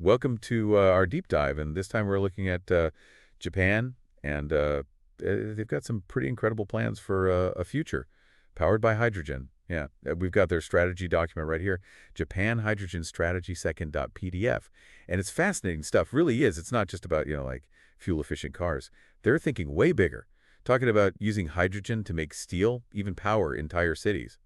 Welcome to our deep dive, and this time we're looking at Japan, and they've got some pretty incredible plans for a future powered by hydrogen. Yeah, we've got their strategy document right here, Japan Hydrogen Strategy Second.pdf, and it's fascinating stuff. Really is. It's not just about like fuel-efficient cars. They're thinking way bigger, talking about using hydrogen to make steel, even power entire cities,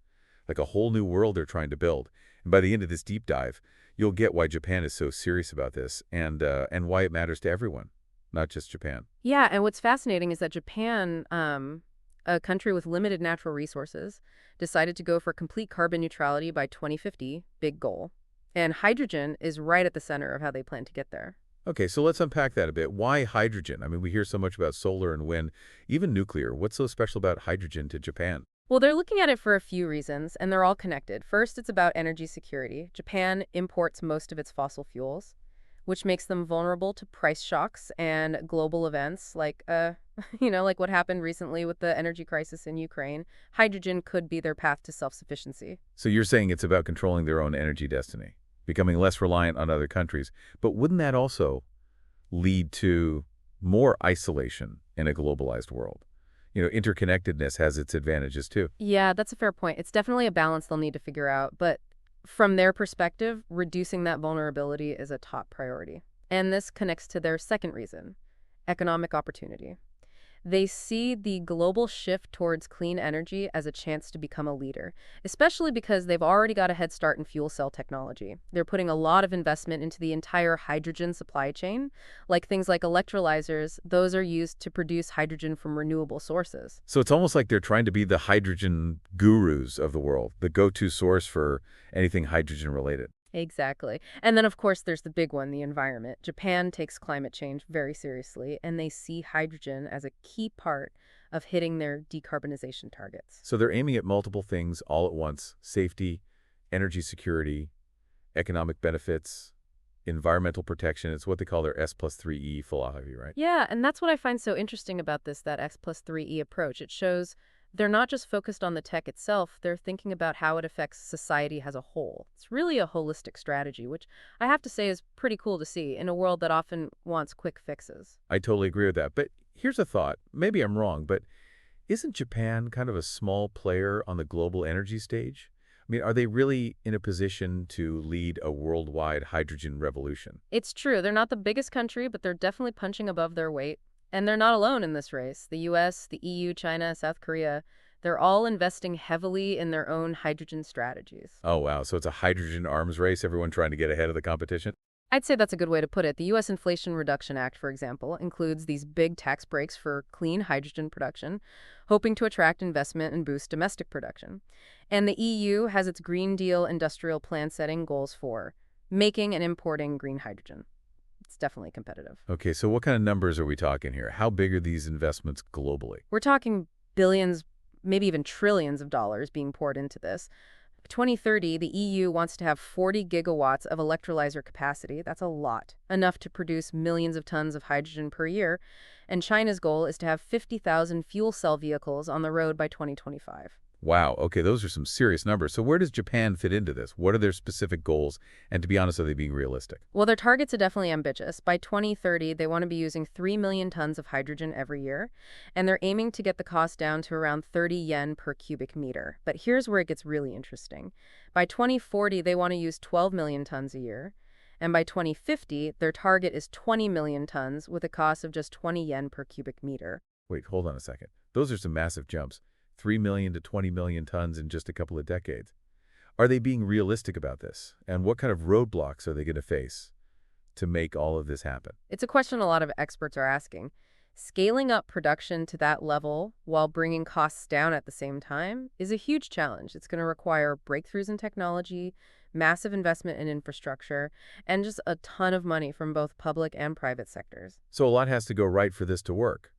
like a whole new world they're trying to build. And by the end of this deep dive, you'll get why Japan is so serious about this and why it matters to everyone, not just Japan. Yeah, and what's fascinating is that Japan, a country with limited natural resources, decided to go for complete carbon neutrality by 2050, big goal. And hydrogen is right at the center of how they plan to get there. Okay, so let's unpack that a bit. Why hydrogen? I mean, we hear so much about solar and wind, even nuclear. What's so special about hydrogen to Japan? Well, they're looking at it for a few reasons, and they're all connected. First, it's about energy security. Japan imports most of its fossil fuels, which makes them vulnerable to price shocks and global events like, like what happened recently with the energy crisis in Ukraine. Hydrogen could be their path to self-sufficiency. So you're saying it's about controlling their own energy destiny, becoming less reliant on other countries. But wouldn't that also lead to more isolation in a globalized world? Interconnectedness has its advantages too. Yeah, that's a fair point. It's definitely a balance they'll need to figure out, but from their perspective, reducing that vulnerability is a top priority. And this connects to their second reason, economic opportunity. They see the global shift towards clean energy as a chance to become a leader, especially because they've already got a head start in fuel cell technology. They're putting a lot of investment into the entire hydrogen supply chain, like things like electrolysers. Those are used to produce hydrogen from renewable sources. So it's almost like they're trying to be the hydrogen gurus of the world, the go-to source for anything hydrogen related. Exactly. And then, of course, there's the big one, the environment. Japan takes climate change very seriously, and they see hydrogen as a key part of hitting their decarbonization targets. So they're aiming at multiple things all at once: safety, energy security, economic benefits, environmental protection. It's what they call their S plus 3E philosophy, right? Yeah, and that's what I find so interesting about this, that X plus 3E approach. It shows they're not just focused on the tech itself, they're thinking about how it affects society as a whole. It's really a holistic strategy, which I have to say is pretty cool to see in a world that often wants quick fixes. I totally agree with that. But here's a thought. Maybe I'm wrong, but isn't Japan kind of a small player on the global energy stage? I mean, are they really in a position to lead a worldwide hydrogen revolution? It's true, they're not the biggest country, but they're definitely punching above their weight. And they're not alone in this race. The US, the EU, China, South Korea, they're all investing heavily in their own hydrogen strategies. Oh, wow. So it's a hydrogen arms race, everyone trying to get ahead of the competition? I'd say that's a good way to put it. The U.S. Inflation Reduction Act, for example, includes these big tax breaks for clean hydrogen production, hoping to attract investment and boost domestic production. And the EU has its Green Deal industrial plan setting goals for making and importing green hydrogen. It's definitely competitive. Okay, so what kind of numbers are we talking here? How big are these investments globally? We're talking billions, maybe even trillions of dollars being poured into this. 2030, the EU wants to have 40 gigawatts of electrolyzer capacity. That's a lot, enough to produce millions of tons of hydrogen per year. And China's goal is to have 50,000 fuel cell vehicles on the road by 2025. Wow, okay, those are some serious numbers. So where does Japan fit into this? What are their specific goals? And to be honest, are they being realistic? Well, their targets are definitely ambitious. By 2030, they want to be using 3 million tons of hydrogen every year, and they're aiming to get the cost down to around 30 yen per cubic meter. But here's where it gets really interesting. By 2040, they want to use 12 million tons a year, and by 2050, their target is 20 million tons with a cost of just 20 yen per cubic meter. Wait, hold on a second. Those are some massive jumps. 3 million to 20 million tons in just a couple of decades. Are they being realistic about this? And what kind of roadblocks are they going to face to make all of this happen? It's a question a lot of experts are asking. Scaling up production to that level while bringing costs down at the same time is a huge challenge. It's going to require breakthroughs in technology, massive investment in infrastructure, and just a ton of money from both public and private sectors. So a lot has to go right for this to work.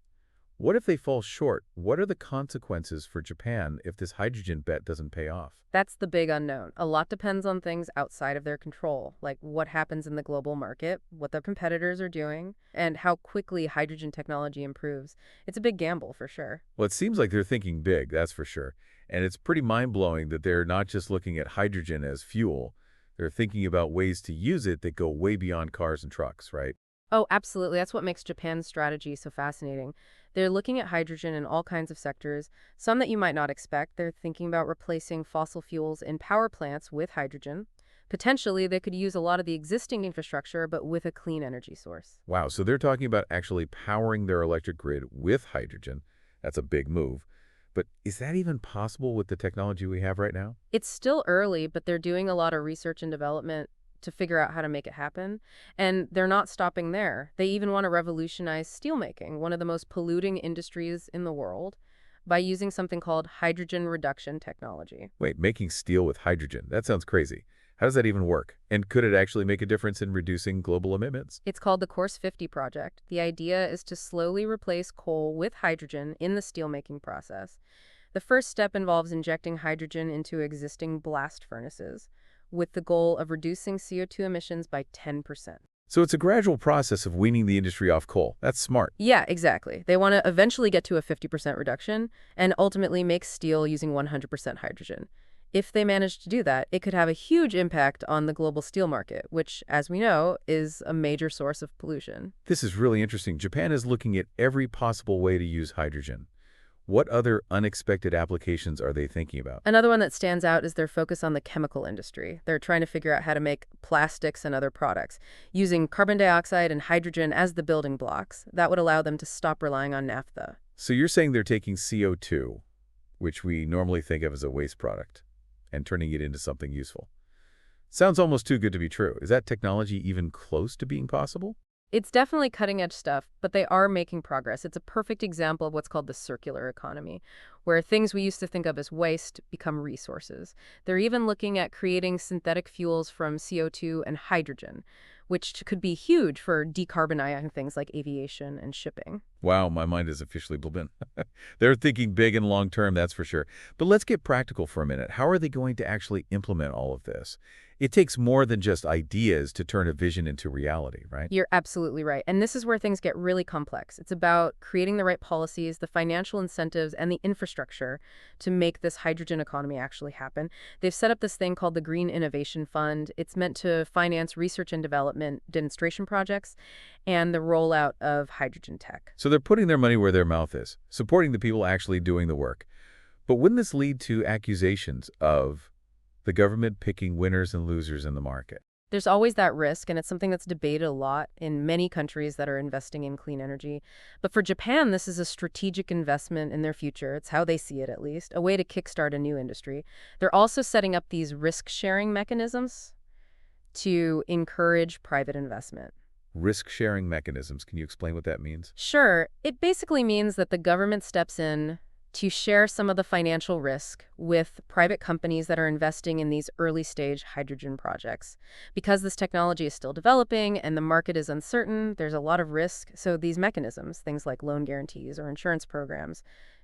What if they fall short? What are the consequences for Japan if this hydrogen bet doesn't pay off? That's the big unknown. A lot depends on things outside of their control, like what happens in the global market, what the competitors are doing, and how quickly hydrogen technology improves. It's a big gamble for sure. Well, it seems like they're thinking big, that's for sure. And it's pretty mind-blowing that they're not just looking at hydrogen as fuel. They're thinking about ways to use it that go way beyond cars and trucks, right? Oh, absolutely. That's what makes Japan's strategy so fascinating. They're looking at hydrogen in all kinds of sectors, some that you might not expect. They're thinking about replacing fossil fuels in power plants with hydrogen. Potentially, they could use a lot of the existing infrastructure, but with a clean energy source. Wow, so they're talking about actually powering their electric grid with hydrogen. That's a big move. But is that even possible with the technology we have right now? It's still early, but they're doing a lot of research and development to figure out how to make it happen. And they're not stopping there. They even want to revolutionize steelmaking, one of the most polluting industries in the world, by using something called hydrogen reduction technology. Wait, making steel with hydrogen. That sounds crazy. How does that even work? And could it actually make a difference in reducing global emissions? It's called the Course 50 project. The idea is to slowly replace coal with hydrogen in the steelmaking process. The first step involves injecting hydrogen into existing blast furnaces, with the goal of reducing CO2 emissions by 10%. So it's a gradual process of weaning the industry off coal. That's smart. Yeah, exactly. They want to eventually get to a 50% reduction and ultimately make steel using 100% hydrogen. If they manage to do that, it could have a huge impact on the global steel market, which, as we know, is a major source of pollution. This is really interesting. Japan is looking at every possible way to use hydrogen. What other unexpected applications are they thinking about? Another one that stands out is their focus on the chemical industry. They're trying to figure out how to make plastics and other products, using carbon dioxide and hydrogen as the building blocks. That would allow them to stop relying on naphtha. So you're saying they're taking CO2, which we normally think of as a waste product, and turning it into something useful. Sounds almost too good to be true. Is that technology even close to being possible? It's definitely cutting edge stuff, but they are making progress. It's a perfect example of what's called the circular economy, where things we used to think of as waste become resources. They're even looking at creating synthetic fuels from CO2 and hydrogen, which could be huge for decarbonizing things like aviation and shipping. Wow, my mind is officially blown. They're thinking big and long term, that's for sure. But let's get practical for a minute. How are they going to actually implement all of this? It takes more than just ideas to turn a vision into reality, right? You're absolutely right. And this is where things get really complex. It's about creating the right policies, the financial incentives, and the infrastructure to make this hydrogen economy actually happen. They've set up this thing called the Green Innovation Fund. It's meant to finance research and development demonstration projects and the rollout of hydrogen tech. So they're putting their money where their mouth is, supporting the people actually doing the work. But wouldn't this lead to accusations of the government picking winners and losers in the market? There's always that risk, and it's something that's debated a lot in many countries that are investing in clean energy. But for Japan, this is a strategic investment in their future. It's how they see it, at least, a way to kickstart a new industry. They're also setting up these risk-sharing mechanisms to encourage private investment. Risk-sharing mechanisms. Can you explain what that means? Sure, it basically means that the government steps in to share some of the financial risk with private companies that are investing in these early-stage hydrogen projects. Because this technology is still developing and the market is uncertain, there's a lot of risk. So these mechanisms, things like loan guarantees or insurance programs,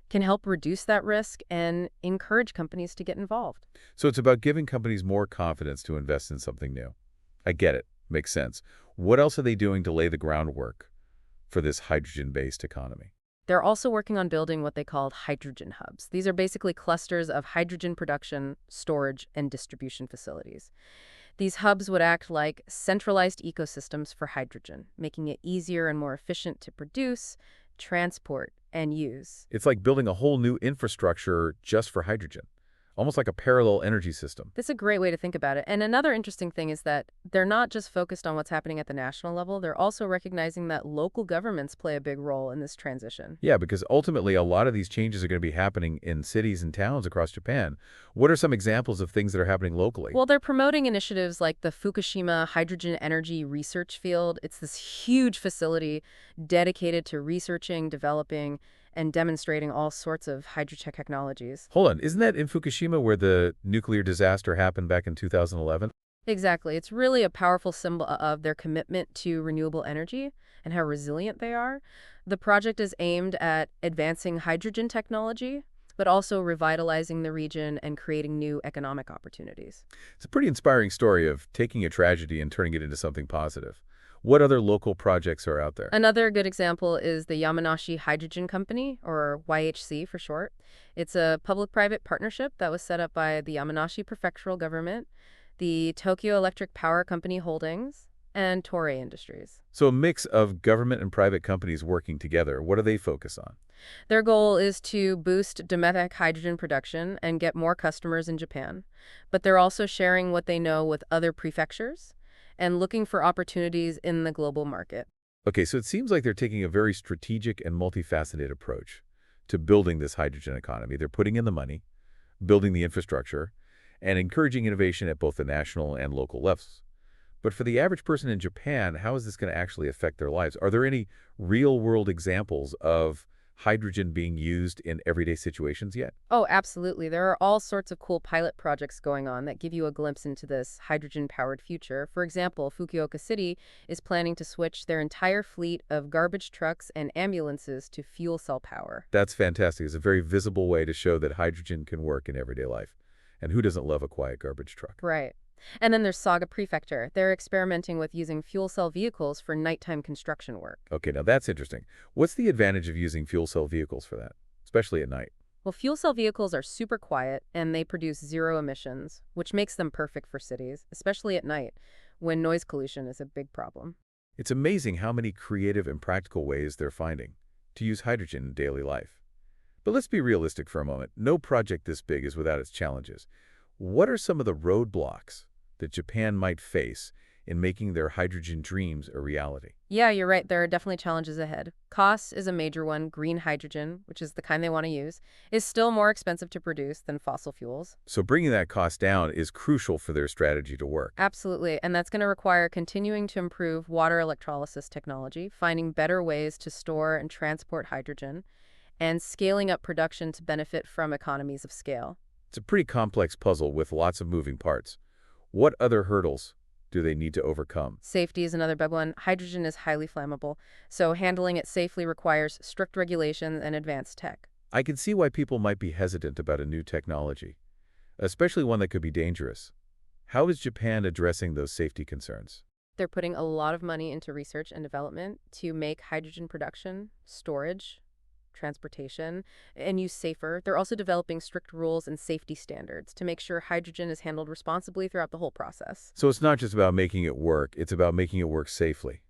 can help reduce that risk and encourage companies to get involved. So it's about giving companies more confidence to invest in something new. I get it. Makes sense. What else are they doing to lay the groundwork for this hydrogen-based economy? They're also working on building what they call hydrogen hubs. These are basically clusters of hydrogen production, storage, and distribution facilities. These hubs would act like centralized ecosystems for hydrogen, making it easier and more efficient to produce, transport, and use. It's like building a whole new infrastructure just for hydrogen, almost like a parallel energy system. That's a great way to think about it. And another interesting thing is that they're not just focused on what's happening at the national level, they're also recognizing that local governments play a big role in this transition. Yeah, because ultimately a lot of these changes are going to be happening in cities and towns across Japan. What are some examples of things that are happening locally? Well, they're promoting initiatives like the Fukushima Hydrogen Energy Research Field. It's this huge facility dedicated to researching, developing, and demonstrating all sorts of hydrotech technologies. Hold on, isn't that in Fukushima where the nuclear disaster happened back in 2011? Exactly. It's really a powerful symbol of their commitment to renewable energy and how resilient they are. The project is aimed at advancing hydrogen technology, but also revitalizing the region and creating new economic opportunities. It's a pretty inspiring story of taking a tragedy and turning it into something positive. What other local projects are out there? Another good example is the Yamanashi Hydrogen Company, or YHC for short. It's a public-private partnership that was set up by the Yamanashi prefectural government. the Tokyo Electric Power Company Holdings, and Toray Industries. So a mix of government and private companies working together. What do they focus on? Their goal is to boost domestic hydrogen production and get more customers in Japan. But they're also sharing what they know with other prefectures and looking for opportunities in the global market. Okay, so it seems like they're taking a very strategic and multifaceted approach to building this hydrogen economy. They're putting in the money, building the infrastructure, and encouraging innovation at both the national and local levels. But for the average person in Japan, how is this going to actually affect their lives? Are there any real-world examples of hydrogen being used in everyday situations yet? Oh, absolutely. There are all sorts of cool pilot projects going on that give you a glimpse into this hydrogen-powered future. For example, Fukuoka City is planning to switch their entire fleet of garbage trucks and ambulances to fuel cell power. That's fantastic. It's a very visible way to show that hydrogen can work in everyday life. And who doesn't love a quiet garbage truck? Right. And then there's Saga Prefecture. They're experimenting with using fuel cell vehicles for nighttime construction work. Okay, now that's interesting. What's the advantage of using fuel cell vehicles for that, especially at night? Well, fuel cell vehicles are super quiet and they produce zero emissions, which makes them perfect for cities, especially at night, when noise pollution is a big problem. It's amazing how many creative and practical ways they're finding to use hydrogen in daily life. But let's be realistic for a moment. No project this big is without its challenges. What are some of the roadblocks that Japan might face in making their hydrogen dreams a reality? Yeah, you're right. There are definitely challenges ahead. Cost is a major one. Green hydrogen, which is the kind they want to use, is still more expensive to produce than fossil fuels. So bringing that cost down is crucial for their strategy to work. Absolutely. And that's going to require continuing to improve water electrolysis technology, finding better ways to store and transport hydrogen, and scaling up production to benefit from economies of scale. It's a pretty complex puzzle with lots of moving parts. What other hurdles do they need to overcome? Safety is another big one. Hydrogen is highly flammable, so handling it safely requires strict regulations and advanced tech. I can see why people might be hesitant about a new technology, especially one that could be dangerous. How is Japan addressing those safety concerns? They're putting a lot of money into research and development to make hydrogen production, storage, transportation, and use safer. They're also developing strict rules and safety standards to make sure hydrogen is handled responsibly throughout the whole process. So it's not just about making it work, it's about making it work safely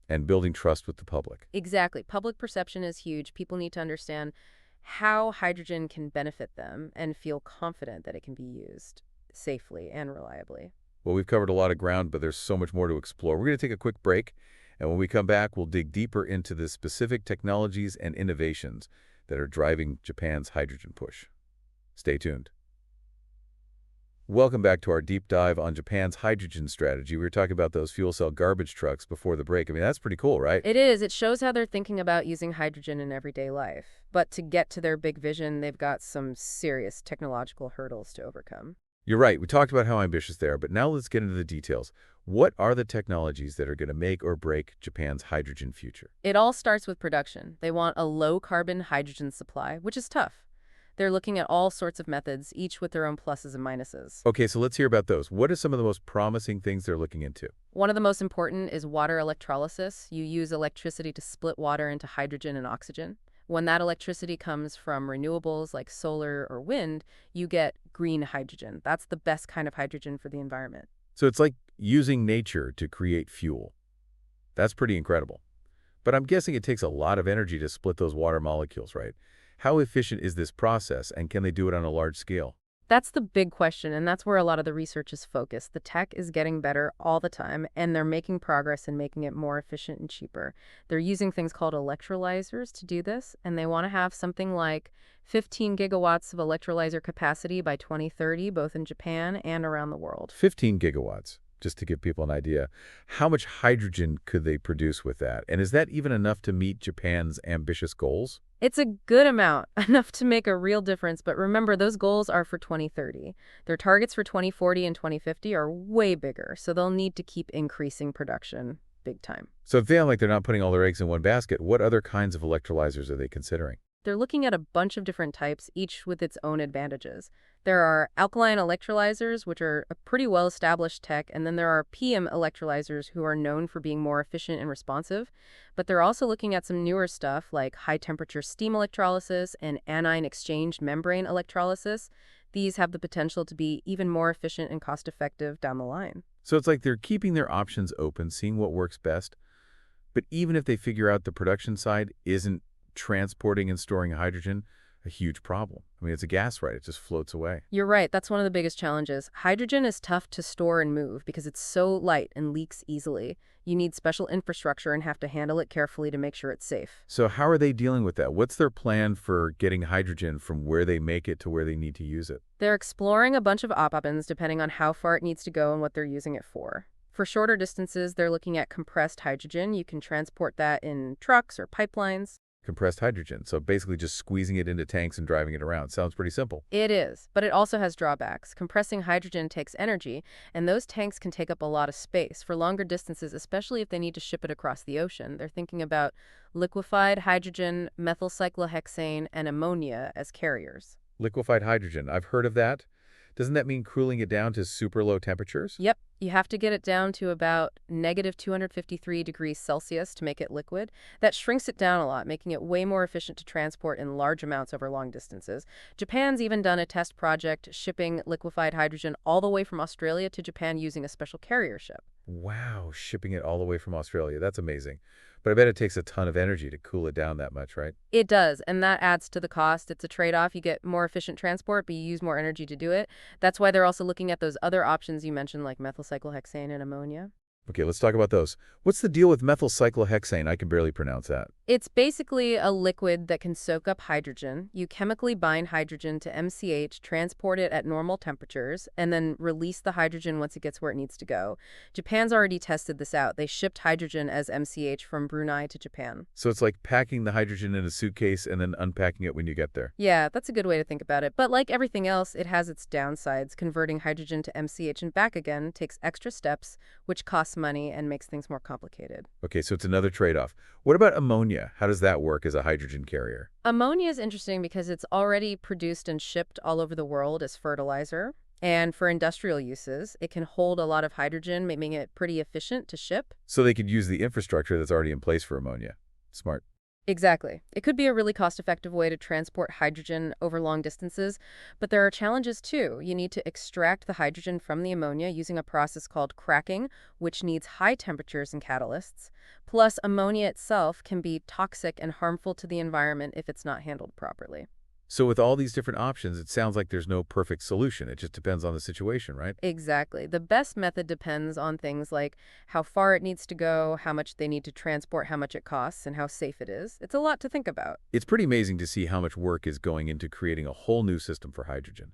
and building trust with the public. Exactly. Public perception is huge. People need to understand how hydrogen can benefit them and feel confident that it can be used safely and reliably. Well, we've covered a lot of ground, but there's so much more to explore. We're going to take a quick break, and when we come back, we'll dig deeper into the specific technologies and innovations that are driving Japan's hydrogen push. Stay tuned. Welcome back to our deep dive on Japan's hydrogen strategy. We were talking about those fuel cell garbage trucks before the break. I mean, that's pretty cool, right? It is. It shows how they're thinking about using hydrogen in everyday life. But to get to their big vision, they've got some serious technological hurdles to overcome. You're right. We talked about how ambitious they are, but now let's get into the details. What are the technologies that are going to make or break Japan's hydrogen future? It all starts with production. They want a low-carbon hydrogen supply, which is tough. They're looking at all sorts of methods, each with their own pluses and minuses. Okay, so let's hear about those. What are some of the most promising things they're looking into? One of the most important is water electrolysis. You use electricity to split water into hydrogen and oxygen. When that electricity comes from renewables like solar or wind, you get green hydrogen. That's the best kind of hydrogen for the environment. So it's like using nature to create fuel. That's pretty incredible. But I'm guessing it takes a lot of energy to split those water molecules, right? How efficient is this process, and can they do it on a large scale? That's the big question, and that's where a lot of the research is focused. The tech is getting better all the time, and they're making progress in making it more efficient and cheaper. They're using things called electrolysers to do this, and they want to have something like 15 gigawatts of electrolyzer capacity by 2030, both in Japan and around the world. 15 gigawatts, just to give people an idea. How much hydrogen could they produce with that? And is that even enough to meet Japan's ambitious goals? It's a good amount, enough to make a real difference, but remember, those goals are for 2030. Their targets for 2040 and 2050 are way bigger, so they'll need to keep increasing production big time. So if they feel like they're not putting all their eggs in one basket, what other kinds of electrolyzers are they considering? They're looking at a bunch of different types, each with its own advantages. There are alkaline electrolyzers, which are a pretty well-established tech, and then there are PM electrolyzers who are known for being more efficient and responsive. But they're also looking at some newer stuff like high-temperature steam electrolysis and anion exchange membrane electrolysis. These have the potential to be even more efficient and cost-effective down the line. So it's like they're keeping their options open, seeing what works best. But even if they figure out the production side isn't transporting and storing hydrogen, a huge problem. I mean, it's a gas, right? It just floats away. You're right, that's one of the biggest challenges. Hydrogen is tough to store and move because it's so light and leaks easily. You need special infrastructure and have to handle it carefully to make sure it's safe. So how are they dealing with that? What's their plan for getting hydrogen from where they make it to where they need to use it? They're exploring a bunch of options depending on how far it needs to go and what they're using it for. For shorter distances, they're looking at compressed hydrogen. You can transport that in trucks or pipelines. Compressed hydrogen. So basically just squeezing it into tanks and driving it around. Sounds pretty simple. It is, but it also has drawbacks. Compressing hydrogen takes energy, and those tanks can take up a lot of space for longer distances, especially if they need to ship it across the ocean. They're thinking about liquefied hydrogen, methyl cyclohexane, and ammonia as carriers. Liquefied hydrogen. I've heard of that. Doesn't that mean cooling it down to super low temperatures? Yep, you have to get it down to about negative 253 degrees Celsius to make it liquid. That shrinks it down a lot, making it way more efficient to transport in large amounts over long distances. Japan's even done a test project shipping liquefied hydrogen all the way from Australia to Japan using a special carrier ship. Wow, shipping it all the way from Australia. That's amazing. But I bet it takes a ton of energy to cool it down that much, right? It does, and that adds to the cost. It's a trade-off. You get more efficient transport, but you use more energy to do it. That's why they're also looking at those other options you mentioned, like methyl cyclohexane and ammonia. Okay, let's talk about those. What's the deal with methyl cyclohexane? I can barely pronounce that. It's basically a liquid that can soak up hydrogen. You chemically bind hydrogen to MCH, transport it at normal temperatures, and then release the hydrogen once it gets where it needs to go. Japan's already tested this out. They shipped hydrogen as MCH from Brunei to Japan. So it's like packing the hydrogen in a suitcase and then unpacking it when you get there. Yeah, that's a good way to think about it. But like everything else, it has its downsides. Converting hydrogen to MCH and back again takes extra steps, which costs money and makes things more complicated. Okay, so it's another trade-off. What about ammonia? How does that work as a hydrogen carrier? Ammonia is interesting because it's already produced and shipped all over the world as fertilizer. And for industrial uses, it can hold a lot of hydrogen, making it pretty efficient to ship. So they could use the infrastructure that's already in place for ammonia. Smart. Exactly. It could be a really cost-effective way to transport hydrogen over long distances, but there are challenges too. You need to extract the hydrogen from the ammonia using a process called cracking, which needs high temperatures and catalysts. Plus, ammonia itself can be toxic and harmful to the environment if it's not handled properly. So with all these different options, it sounds like there's no perfect solution. It just depends on the situation, right? Exactly. The best method depends on things like how far it needs to go, how much they need to transport, how much it costs, and how safe it is. It's a lot to think about. It's pretty amazing to see how much work is going into creating a whole new system for hydrogen.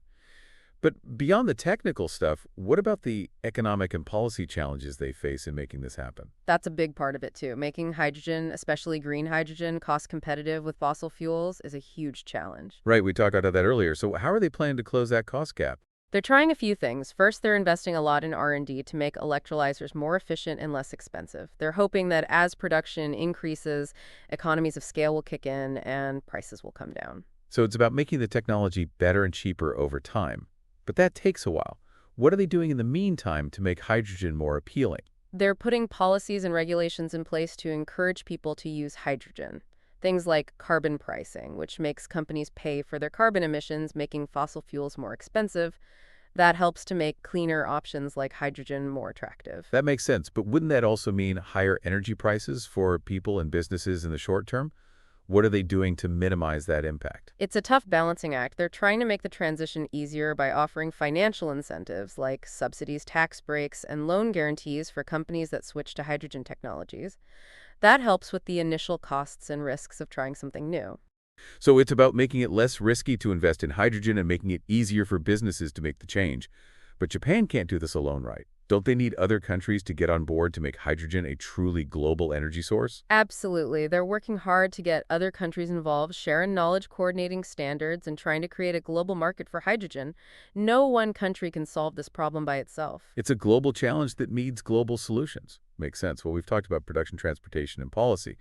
But beyond the technical stuff, what about the economic and policy challenges they face in making this happen? That's a big part of it too. Making hydrogen, especially green hydrogen, cost competitive with fossil fuels is a huge challenge. Right, we talked about that earlier. So how are they planning to close that cost gap? They're trying a few things. First, they're investing a lot in R&D to make electrolysers more efficient and less expensive. They're hoping that as production increases, economies of scale will kick in and prices will come down. So it's about making the technology better and cheaper over time. But that takes a while. What are they doing in the meantime to make hydrogen more appealing? They're putting policies and regulations in place to encourage people to use hydrogen. Things like carbon pricing, which makes companies pay for their carbon emissions, making fossil fuels more expensive. That helps to make cleaner options like hydrogen more attractive. That makes sense, but wouldn't that also mean higher energy prices for people and businesses in the short term? What are they doing to minimize that impact? It's a tough balancing act. They're trying to make the transition easier by offering financial incentives like subsidies, tax breaks, and loan guarantees for companies that switch to hydrogen technologies. That helps with the initial costs and risks of trying something new. So it's about making it less risky to invest in hydrogen and making it easier for businesses to make the change. But Japan can't do this alone, right? Don't they need other countries to get on board to make hydrogen a truly global energy source? Absolutely. They're working hard to get other countries involved, sharing knowledge, coordinating standards, and trying to create a global market for hydrogen. No one country can solve this problem by itself. It's a global challenge that needs global solutions. Makes sense. Well, we've talked about production, transportation, and policy.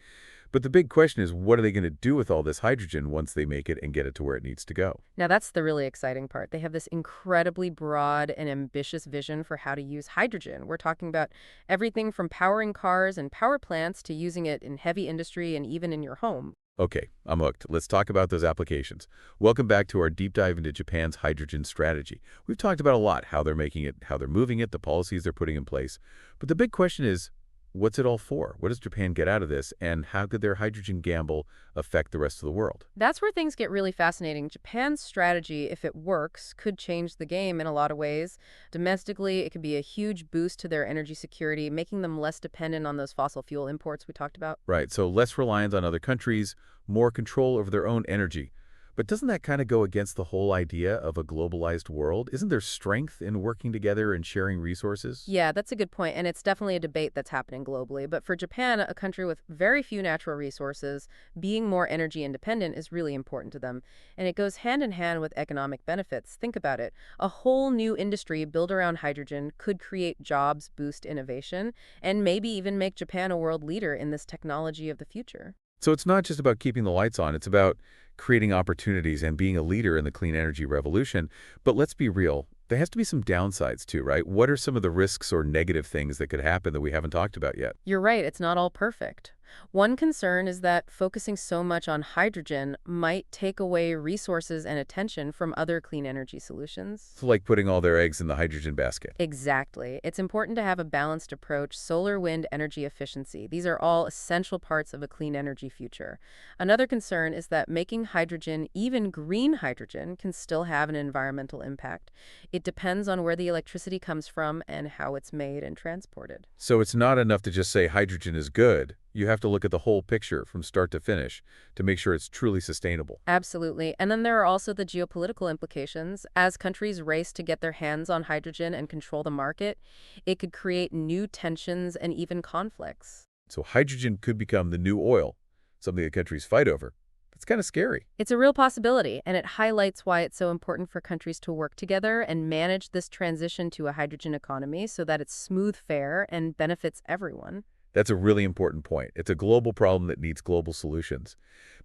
But the big question is, what are they going to do with all this hydrogen once they make it and get it to where it needs to go? Now, that's the really exciting part. They have this incredibly broad and ambitious vision for how to use hydrogen. We're talking about everything from powering cars and power plants to using it in heavy industry and even in your home. Okay, I'm hooked. Let's talk about those applications. Welcome back to our deep dive into Japan's hydrogen strategy. We've talked about a lot, how they're making it, how they're moving it, the policies they're putting in place. But the big question is, what's it all for? What does Japan get out of this, and how could their hydrogen gamble affect the rest of the world? That's where things get really fascinating. Japan's strategy, if it works, could change the game in a lot of ways. Domestically, it could be a huge boost to their energy security, making them less dependent on those fossil fuel imports we talked about. Right, so less reliant on other countries, more control over their own energy. But doesn't that kind of go against the whole idea of a globalized world? Isn't there strength in working together and sharing resources? Yeah, that's a good point, and it's definitely a debate that's happening globally. But for Japan, a country with very few natural resources, being more energy independent is really important to them. And it goes hand in hand with economic benefits. Think about it. A whole new industry built around hydrogen could create jobs, boost innovation, and maybe even make Japan a world leader in this technology of the future. So it's not just about keeping the lights on, it's about creating opportunities and being a leader in the clean energy revolution. But let's be real, there has to be some downsides too, right? What are some of the risks or negative things that could happen that we haven't talked about yet? You're right, it's not all perfect. One concern is that focusing so much on hydrogen might take away resources and attention from other clean energy solutions. So like putting all their eggs in the hydrogen basket. Exactly. It's important to have a balanced approach. Solar, wind, energy efficiency. These are all essential parts of a clean energy future. Another concern is that making hydrogen, even green hydrogen, can still have an environmental impact. It depends on where the electricity comes from and how it's made and transported. So it's not enough to just say hydrogen is good. You have to look at the whole picture from start to finish to make sure it's truly sustainable. Absolutely. And then there are also the geopolitical implications. As countries race to get their hands on hydrogen and control the market, it could create new tensions and even conflicts. So hydrogen could become the new oil, something that countries fight over. That's kind of scary. It's a real possibility, and it highlights why it's so important for countries to work together and manage this transition to a hydrogen economy so that it's smooth, fair, and benefits everyone. That's a really important point. It's a global problem that needs global solutions.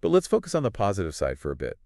But let's focus on the positive side for a bit.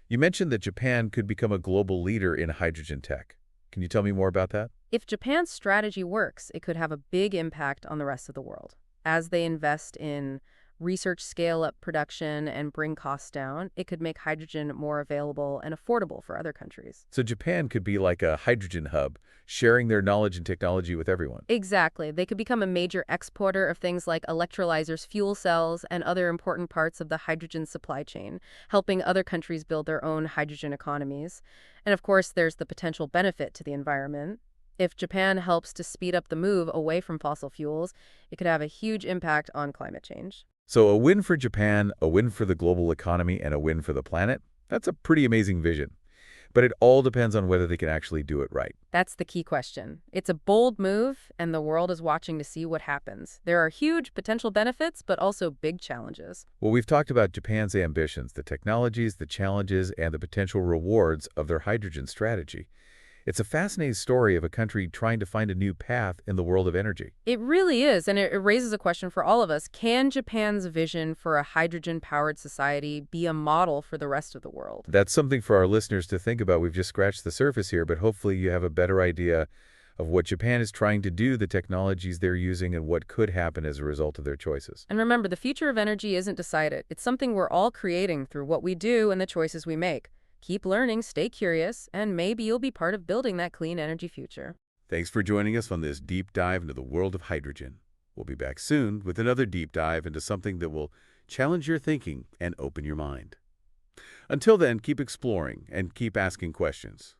You mentioned that Japan could become a global leader in hydrogen tech. Can you tell me more about that? If Japan's strategy works, it could have a big impact on the rest of the world. As they invest in research, scale up production, and bring costs down, it could make hydrogen more available and affordable for other countries. So Japan could be like a hydrogen hub, sharing their knowledge and technology with everyone. Exactly. They could become a major exporter of things like electrolysers, fuel cells, and other important parts of the hydrogen supply chain, helping other countries build their own hydrogen economies. And of course, there's the potential benefit to the environment. If Japan helps to speed up the move away from fossil fuels, it could have a huge impact on climate change. So a win for Japan, a win for the global economy, and a win for the planet? That's a pretty amazing vision. But it all depends on whether they can actually do it right. That's the key question. It's a bold move, and the world is watching to see what happens. There are huge potential benefits, but also big challenges. Well, we've talked about Japan's ambitions, the technologies, the challenges, and the potential rewards of their hydrogen strategy. It's a fascinating story of a country trying to find a new path in the world of energy. It really is, and it raises a question for all of us. Can Japan's vision for a hydrogen-powered society be a model for the rest of the world? That's something for our listeners to think about. We've just scratched the surface here, but hopefully you have a better idea of what Japan is trying to do, the technologies they're using, and what could happen as a result of their choices. And remember, the future of energy isn't decided. It's something we're all creating through what we do and the choices we make. Keep learning, stay curious, and maybe you'll be part of building that clean energy future. Thanks for joining us on this deep dive into the world of hydrogen. We'll be back soon with another deep dive into something that will challenge your thinking and open your mind. Until then, keep exploring and keep asking questions.